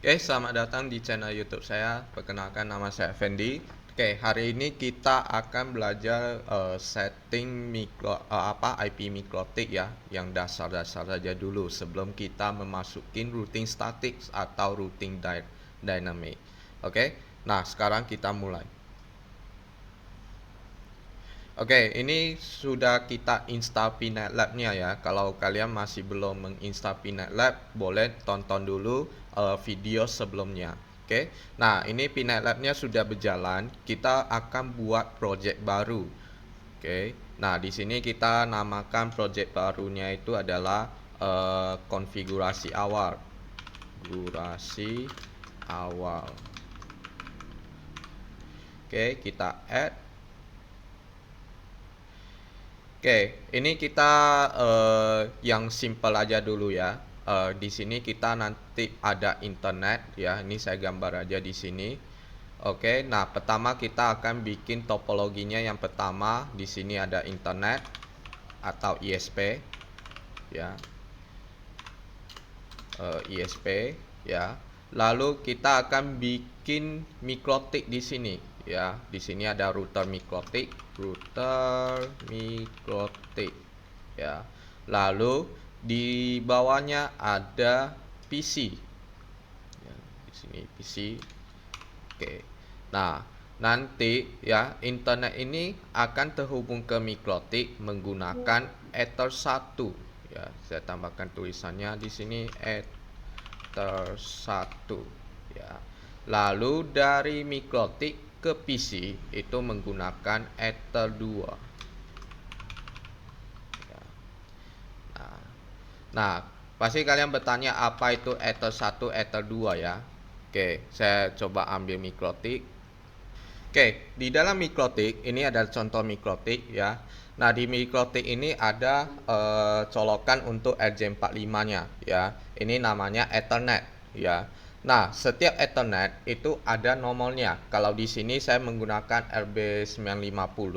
Oke, selamat datang di channel YouTube saya. Perkenalkan, nama saya Fendi. Oke, hari ini kita akan belajar setting IP mikrotik ya, yang dasar-dasar saja dulu sebelum kita memasukin routing static atau routing dynamic. Oke, nah sekarang kita mulai. Oke, ini sudah kita install PNetLab-nya ya. Kalau kalian masih belum menginstal PNetLab, boleh tonton dulu video sebelumnya. Oke, nah ini PNetLab-nya sudah berjalan. Kita akan buat project baru. Oke, nah di sini kita namakan project barunya itu adalah konfigurasi awal. Konfigurasi awal. Oke, kita add. Oke, ini kita yang simple aja dulu ya. Di sini kita nanti ada internet ya. Ini saya gambar aja di sini. Oke, nah pertama kita akan bikin topologinya. Yang pertama di sini ada internet atau ISP ya. ISP ya. Lalu kita akan bikin mikrotik di sini ya. Di sini ada router mikrotik, ya. Lalu di bawahnya ada PC. Ya, di sini PC. Oke. Nah, nanti ya internet ini akan terhubung ke mikrotik menggunakan Ether 1 ya. Saya tambahkan tulisannya di sini Ether 1 ya. Lalu dari mikrotik ke PC itu menggunakan Ether 2 ya. Nah, pasti kalian bertanya apa itu Ether 1, Ether 2 ya. Oke, saya coba ambil mikrotik. Oke, di dalam mikrotik ini ada contoh mikrotik ya. Nah, di mikrotik ini ada colokan untuk RJ45-nya ya. Ini namanya Ethernet ya. Nah, setiap Ethernet itu ada nomornya. Kalau di sini saya menggunakan RB950,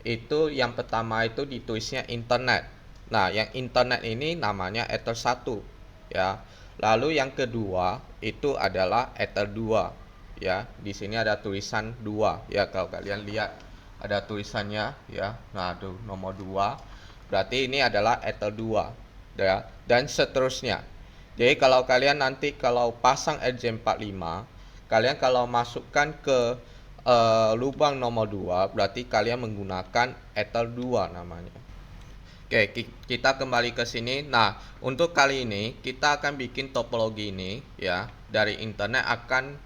itu yang pertama itu ditulisnya internet. Nah, yang internet ini namanya Ether 1 ya. Lalu yang kedua itu adalah Ether 2 ya. Di sini ada tulisan 2 ya, kalau kalian lihat ada tulisannya ya. Nah, tuh nomor 2. Berarti ini adalah Ether 2 ya, dan seterusnya. Jadi kalau kalian nanti kalau pasang RJ45, kalian kalau masukkan ke lubang nomor 2, berarti kalian menggunakan Ether 2 namanya. Oke, kita kembali ke sini. Nah, untuk kali ini kita akan bikin topologi ini ya. Dari internet akan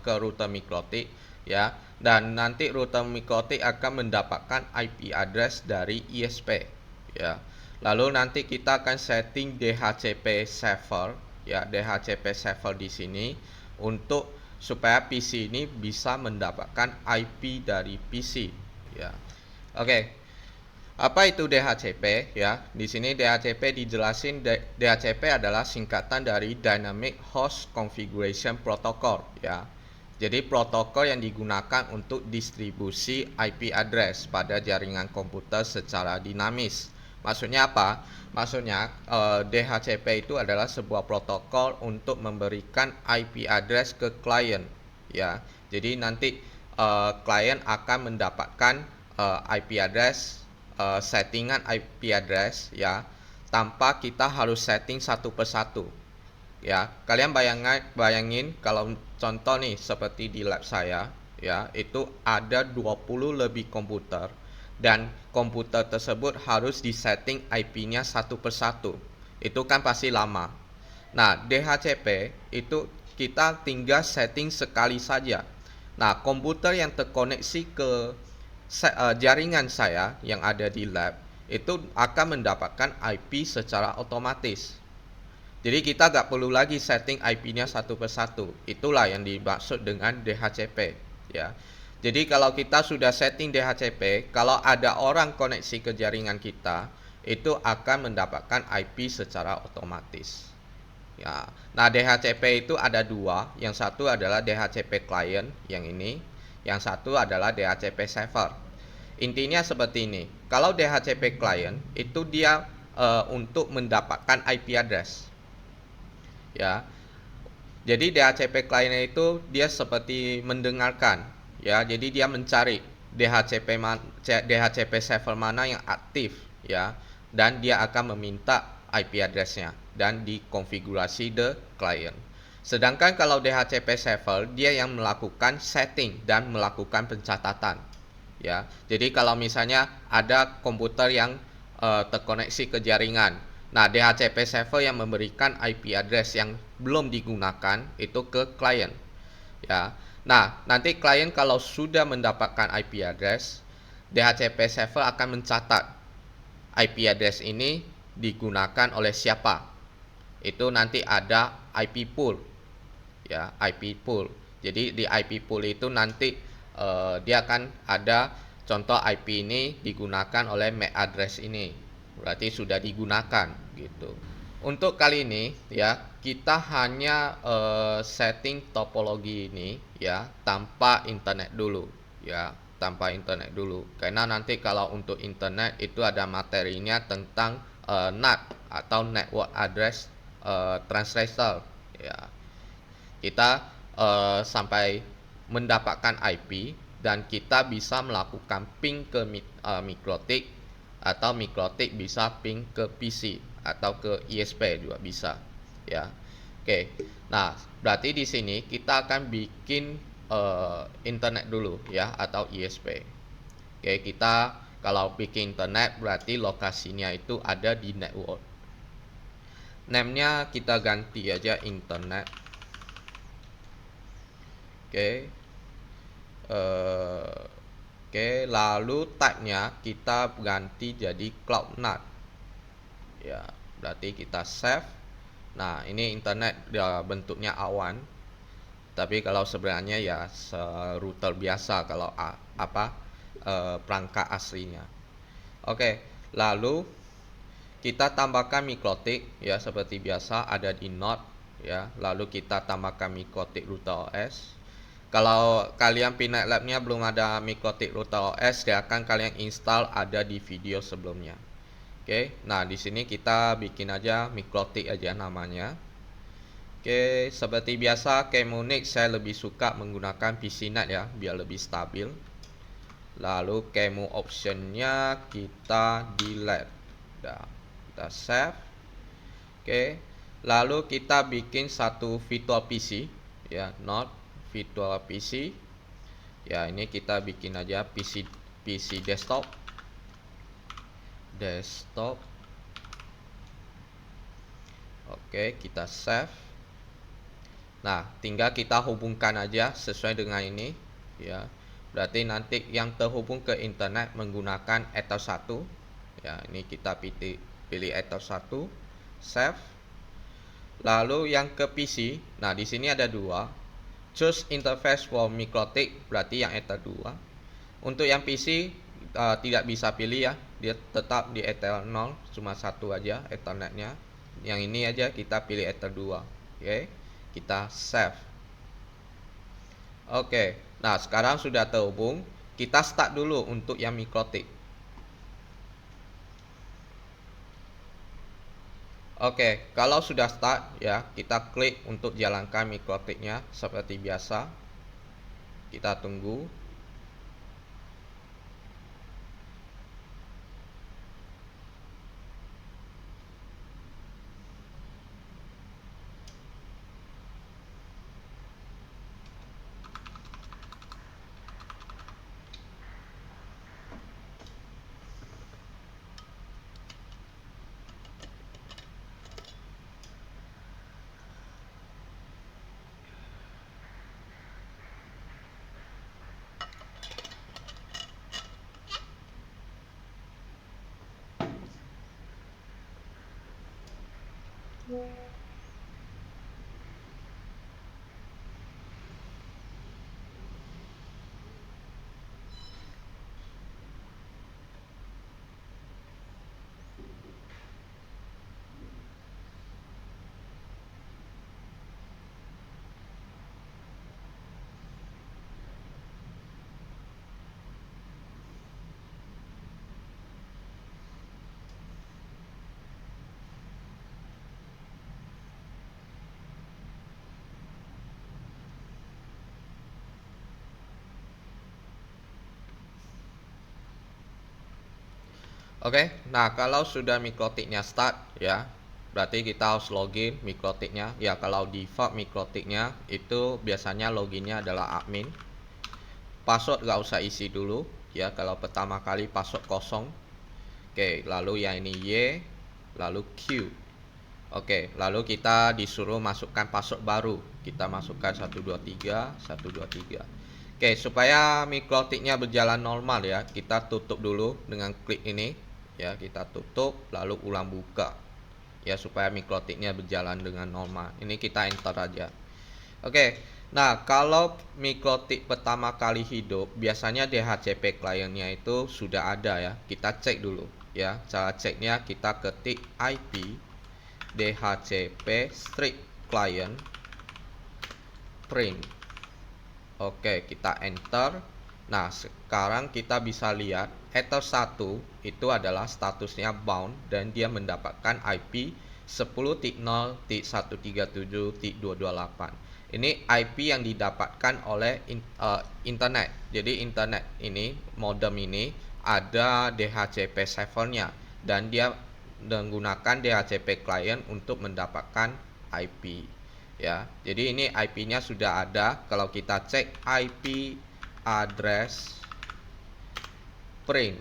ke router mikrotik ya. Dan nanti router mikrotik akan mendapatkan IP address dari ISP ya. Lalu nanti kita akan setting DHCP server ya, DHCP server di sini untuk supaya PC ini bisa mendapatkan IP dari PC ya. Oke. Apa itu DHCP ya? Di sini DHCP dijelasin, DHCP adalah singkatan dari Dynamic Host Configuration Protocol ya. Jadi protokol yang digunakan untuk distribusi IP address pada jaringan komputer secara dinamis. Maksudnya apa? Maksudnya DHCP itu adalah sebuah protokol untuk memberikan IP address ke klien ya. Jadi nanti klien akan mendapatkan IP address, settingan IP address ya, tanpa kita harus setting satu persatu ya. Kalian bayangin kalau contoh nih seperti di lab saya ya, itu ada 20 lebih komputer dan komputer tersebut harus disetting IP-nya satu persatu. Itu kan pasti lama. Nah, DHCP itu kita tinggal setting sekali saja. Nah, komputer yang terkoneksi ke jaringan saya yang ada di lab itu akan mendapatkan IP secara otomatis. Jadi kita nggak perlu lagi setting IP-nya satu persatu. Itulah yang dimaksud dengan DHCP ya. Jadi kalau kita sudah setting DHCP, kalau ada orang koneksi ke jaringan kita, itu akan mendapatkan IP secara otomatis. Ya. Nah, DHCP itu ada dua. Yang satu adalah DHCP client yang ini, yang satu adalah DHCP server. Intinya seperti ini. Kalau DHCP client itu dia untuk mendapatkan IP address. Ya. Jadi DHCP client itu dia seperti mendengarkan, ya. Jadi dia mencari DHCP server mana yang aktif, ya, dan dia akan meminta IP address-nya dan dikonfigurasi the client. Sedangkan kalau DHCP server dia yang melakukan setting dan melakukan pencatatan, ya. Jadi kalau misalnya ada komputer yang terkoneksi ke jaringan, nah DHCP server yang memberikan IP address yang belum digunakan itu ke klien, ya. Nah, nanti klien kalau sudah mendapatkan IP address, DHCP server akan mencatat IP address ini digunakan oleh siapa. Itu nanti ada IP pool, ya, IP pool. Jadi di IP pool itu nanti dia akan ada contoh IP ini digunakan oleh MAC address ini, berarti sudah digunakan gitu. Untuk kali ini ya kita hanya setting topologi ini ya tanpa internet dulu, ya, tanpa internet dulu, karena nanti kalau untuk internet itu ada materinya tentang NAT atau network address translator, ya. Kita sampai mendapatkan IP dan kita bisa melakukan ping ke mikrotik, atau mikrotik bisa ping ke PC atau ke ISP juga bisa, ya. Oke. Nah, berarti di sini kita akan bikin internet dulu ya atau ISP. Oke, kita kalau bikin internet berarti lokasinya itu ada di network. Name-nya kita ganti aja internet. Oke. Oke, lalu type-nya kita ganti jadi cloud NAT. Ya, berarti kita save. Nah, ini internet bentuknya awan. Tapi kalau sebenarnya ya router biasa kalau perangkat aslinya. Oke, lalu kita tambahkan mikrotik ya seperti biasa ada di node ya. Lalu kita tambahkan mikrotik router OS. Kalau kalian Pinet Lab-nya belum ada mikrotik router OS, silakan kalian install, ada di video sebelumnya. Oke, nah di sini kita bikin aja mikrotik aja namanya. Oke, seperti biasa Kemunix saya lebih suka menggunakan PCNet ya, biar lebih stabil. Lalu Kemu optionnya kita delete. Nah, kita save. Oke, lalu kita bikin satu virtual PC ya, node virtual PC. Ya, ini kita bikin aja PC desktop. Oke, kita save. Nah, tinggal kita hubungkan aja sesuai dengan ini ya. Berarti nanti yang terhubung ke internet menggunakan Ether 1. Ya, ini kita pilih Ether 1, save. Lalu yang ke PC, nah di sini ada dua. Choose interface for mikrotik, berarti yang Ether 2. Untuk yang PC tidak bisa pilih ya, dia tetap di Ether 0, cuma satu aja Ethernetnya. Yang ini aja kita pilih Ether 2. Oke, kita save. Oke, nah sekarang sudah terhubung. Kita start dulu untuk yang mikrotik. Oke, kalau sudah start ya, kita klik untuk jalankan mikrotiknya seperti biasa. Kita tunggu. Oke, nah kalau sudah mikrotiknya start ya, berarti kita harus login mikrotiknya. Ya kalau default mikrotiknya itu biasanya loginnya adalah admin. Password nggak usah isi dulu ya, kalau pertama kali password kosong. Oke, lalu yang ini Y, lalu Q. Oke, lalu kita disuruh masukkan password baru. Kita masukkan 123 123. Oke, supaya mikrotiknya berjalan normal ya, kita tutup dulu dengan klik ini. Ya, kita tutup lalu ulang buka. Ya, supaya mikrotiknya berjalan dengan normal. Ini kita enter aja. Oke. Nah, kalau mikrotik pertama kali hidup, biasanya DHCP kliennya itu sudah ada ya. Kita cek dulu ya. Cara ceknya kita ketik IP DHCP strip client print. Oke, kita enter. Nah, sekarang kita bisa lihat Ether 1 itu adalah statusnya bound dan dia mendapatkan IP 10.0.137.228. Ini IP yang didapatkan oleh internet. Jadi internet ini, modem ini ada DHCP servernya dan dia menggunakan DHCP client untuk mendapatkan IP. Ya, jadi ini IP-nya sudah ada. Kalau kita cek IP address print.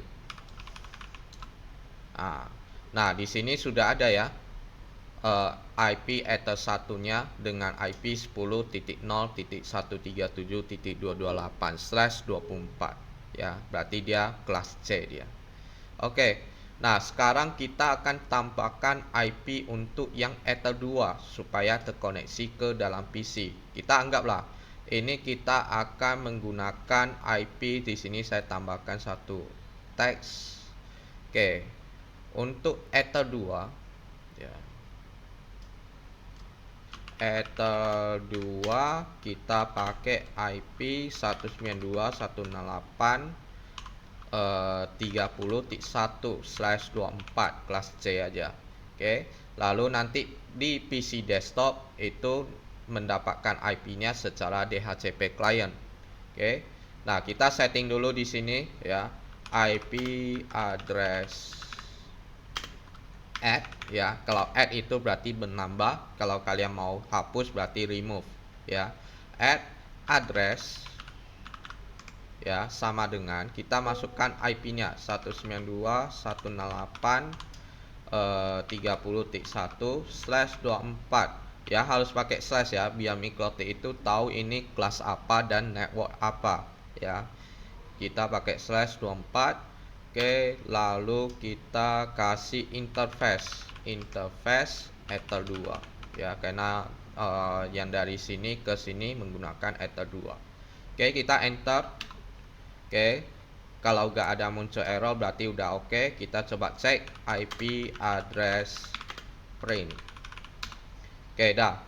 Nah, di sini sudah ada ya IP Ether satunya dengan IP 10.0.137.228/24 ya, berarti dia kelas C dia. Oke. Nah, sekarang kita akan tambahkan IP untuk yang Ether 2 supaya terkoneksi ke dalam PC. Kita anggaplah ini kita akan menggunakan IP, di sini saya tambahkan satu teks. Oke. Untuk Ether 2 ya. Ether 2 kita pakai IP 192.168.30.1/24 kelas C aja. Oke. Lalu nanti di PC desktop itu mendapatkan IP-nya secara DHCP client. Oke. Nah, kita setting dulu di sini ya. IP address add ya. Kalau add itu berarti menambah, kalau kalian mau hapus berarti remove ya. Add address ya, sama dengan kita masukkan IP-nya 192.168.30.1/24 ya, harus pakai slash ya biar mikrotik itu tahu ini kelas apa dan network apa ya. Kita pakai slash 24. Oke, lalu kita kasih interface Ether 2 ya, karena yang dari sini ke sini menggunakan Ether 2. Oke, kita enter. Oke, kalau nggak ada muncul error berarti udah oke. Kita coba cek IP address print. Oke, dah.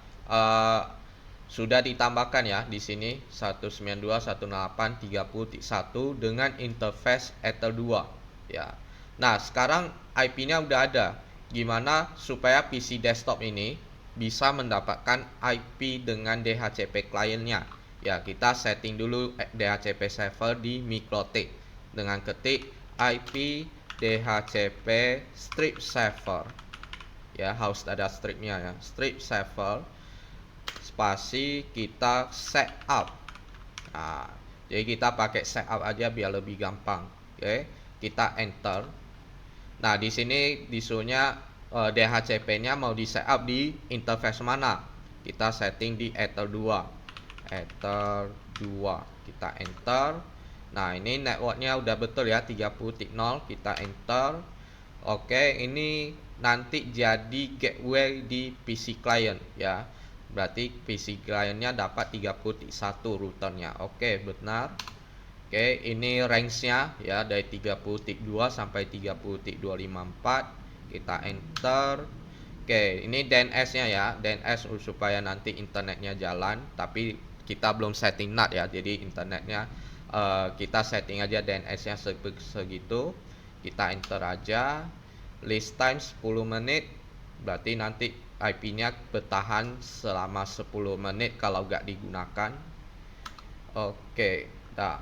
Sudah ditambahkan ya di sini 192.168.30.1 dengan interface Ether 2 ya. Nah, sekarang IP-nya udah ada. Gimana supaya PC desktop ini bisa mendapatkan IP dengan DHCP kliennya? Ya, kita setting dulu DHCP server di mikrotik dengan ketik IP DHCP strip server. Ya, harus ada stripnya ya. Strip server spasi kita setup. Nah, jadi kita pakai setup aja biar lebih gampang. Oke, kita enter. Nah, di sini disuruhnya DHCP-nya mau di setup di interface mana? Kita setting di Ether 2. Ether 2. Kita enter. Nah, ini networknya udah betul ya 30.0. Kita enter. Oke, ini nanti jadi gateway di PC client ya. Berarti PC clientnya dapat 30.1 routernya. Oke, benar. Oke, ini range-nya ya dari 30.2 sampai 30.254. Kita enter. Oke, ini DNS-nya ya. DNS supaya nanti internetnya jalan, tapi kita belum setting NAT ya. Jadi internetnya kita setting aja DNS-nya segitu. Kita enter aja. List time 10 menit. Berarti nanti IP-nya bertahan selama 10 menit kalau nggak digunakan. Oke, dah.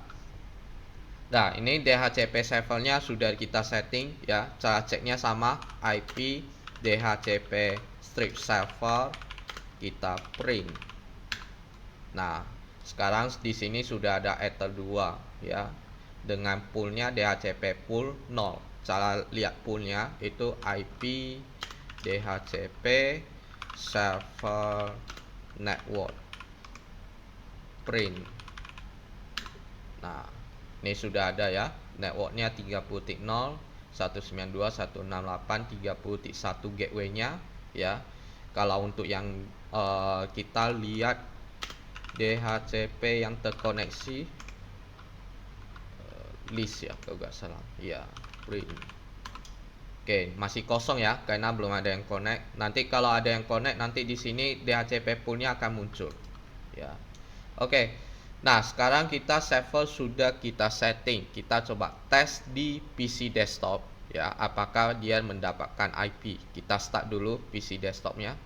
Nah, ini DHCP servernya sudah kita setting ya. Cara ceknya sama, IP DHCP strip server, kita print. Nah, sekarang di sini sudah ada Ether 2 ya. Dengan poolnya DHCP pool 0. Cara lihat poolnya itu IP DHCP server network print. Nah, ini sudah ada ya. Networknya 30.0 192.168.30.1 gateway-nya ya. Kalau untuk yang kita lihat DHCP yang terkoneksi list ya kalau nggak salah ya, print. Oke, masih kosong ya karena belum ada yang connect. Nanti kalau ada yang connect, nanti di sini DHCP poolnya akan muncul ya. Oke, nah sekarang kita server sudah kita setting. Kita coba tes di PC desktop ya, apakah dia mendapatkan IP. Kita start dulu PC desktopnya.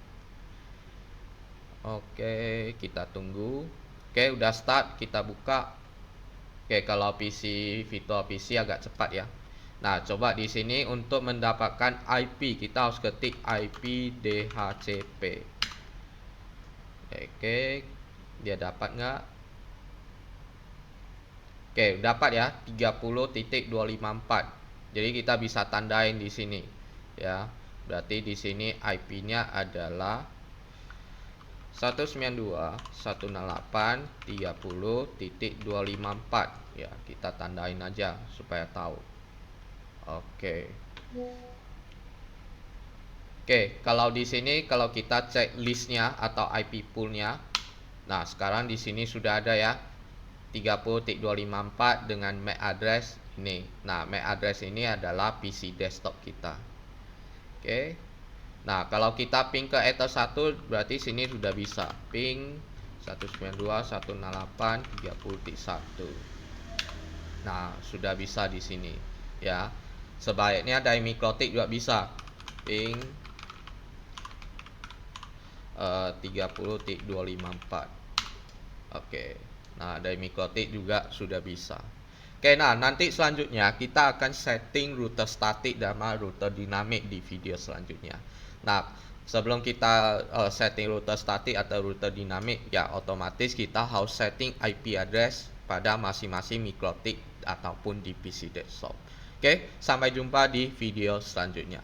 Oke, kita tunggu. Oke, udah start, kita buka. Oke, kalau PC virtual PC agak cepat ya. Nah, coba di sini untuk mendapatkan IP, kita harus ketik IP DHCP. Oke, dia dapat nggak? Oke, dapat ya 30.254. Jadi kita bisa tandain di sini ya. Berarti di sini IP-nya adalah 192.168.30.254 ya. Kita tandain aja supaya tahu. Oke. Oke, kalau di sini kalau kita cek listnya atau IP poolnya, nah sekarang di sini sudah ada ya 30.254 dengan MAC address ini. Nah, MAC address ini adalah PC desktop kita. Oke. Nah, kalau kita ping ke Ether 1 berarti sini sudah bisa ping 192.168.30.1. Nah, sudah bisa di sini ya. Sebaliknya dari MikroTik juga bisa ping 30.254. Oke. Nah, dari MikroTik juga sudah bisa. Oke, nah nanti selanjutnya kita akan setting router statik dan router dinamik di video selanjutnya. Nah, sebelum kita setting router statik atau router dinamik, ya otomatis kita harus setting IP address pada masing-masing MikroTik ataupun di PC desktop. Oke, sampai jumpa di video selanjutnya.